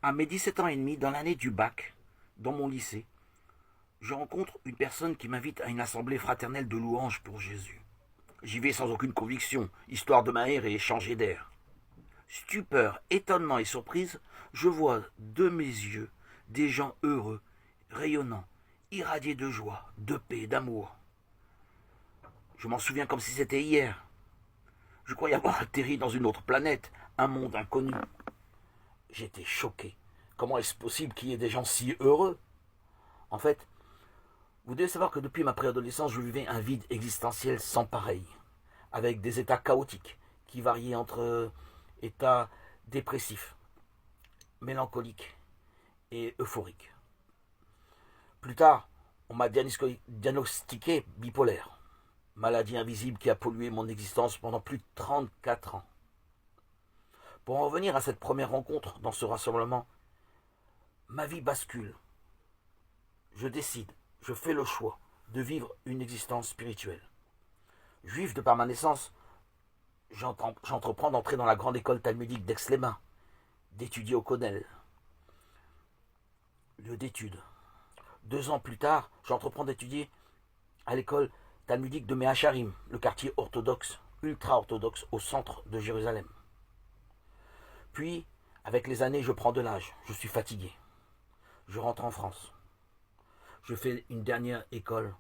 À mes 17 ans et demi, dans l'année du bac, dans mon lycée, je rencontre une personne qui m'invite à une assemblée fraternelle de louanges pour Jésus. J'y vais sans aucune conviction, histoire de m'aérer et changer d'air. Stupeur, étonnement et surprise, je vois de mes yeux des gens heureux, rayonnants, irradiés de joie, de paix, d'amour. Je m'en souviens comme si c'était hier. Je croyais avoir atterri dans une autre planète, un monde inconnu. J'étais choqué. Comment est-ce possible qu'il y ait des gens si heureux? En fait, vous devez savoir que depuis ma préadolescence, je vivais un vide existentiel sans pareil, avec des états chaotiques qui variaient entre états dépressifs, mélancoliques et euphoriques. Plus tard, on m'a diagnostiqué bipolaire, maladie invisible qui a pollué mon existence pendant plus de 34 ans. Pour en revenir à cette première rencontre dans ce rassemblement, ma vie bascule. Je décide, je fais le choix de vivre une existence spirituelle. Juif de par ma naissance, j'entreprends d'entrer dans la grande école talmudique d'Aix-les-Bains, d'étudier au Codel, lieu d'études. 2 ans plus tard, j'entreprends d'étudier à l'école talmudique de Mehacharim, le quartier orthodoxe, ultra-orthodoxe au centre de Jérusalem. Puis, avec les années, je prends de l'âge, je suis fatigué. Je rentre en France. Je fais une dernière école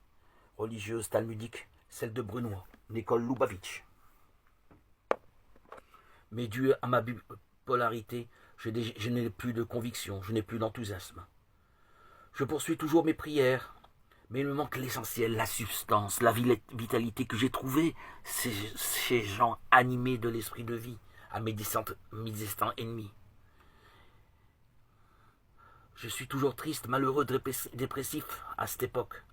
religieuse talmudique, celle de Brunois, une école Lubavitch. Mais dû à ma bipolarité, je n'ai plus de conviction, je n'ai plus d'enthousiasme. Je poursuis toujours mes prières, mais il me manque l'essentiel, la substance, la vitalité que j'ai trouvée ces gens animés de l'esprit de vie à mes 17 ans et demi. Je suis toujours triste, malheureux, dépressif à cette époque.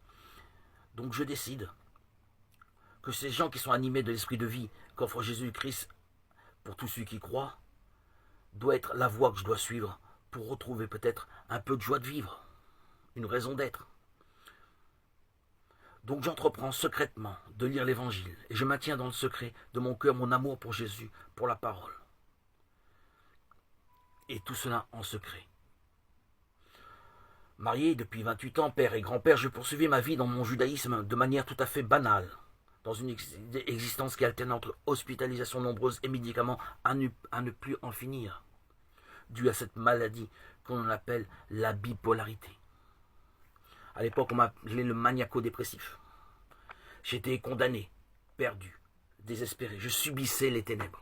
Donc je décide que ces gens qui sont animés de l'esprit de vie qu'offre Jésus-Christ pour tous ceux qui croient, doit être la voie que je dois suivre pour retrouver peut-être un peu de joie de vivre, une raison d'être. Donc j'entreprends secrètement de lire l'Évangile et je maintiens dans le secret de mon cœur mon amour pour Jésus, pour la parole. Et tout cela en secret. Marié depuis 28 ans, père et grand-père, je poursuivais ma vie dans mon judaïsme de manière tout à fait banale, dans une existence qui alterne entre hospitalisations nombreuses et médicaments à ne plus en finir, dû à cette maladie qu'on appelle la bipolarité. À l'époque, on m'appelait le maniaco-dépressif. J'étais condamné, perdu, désespéré. Je subissais les ténèbres.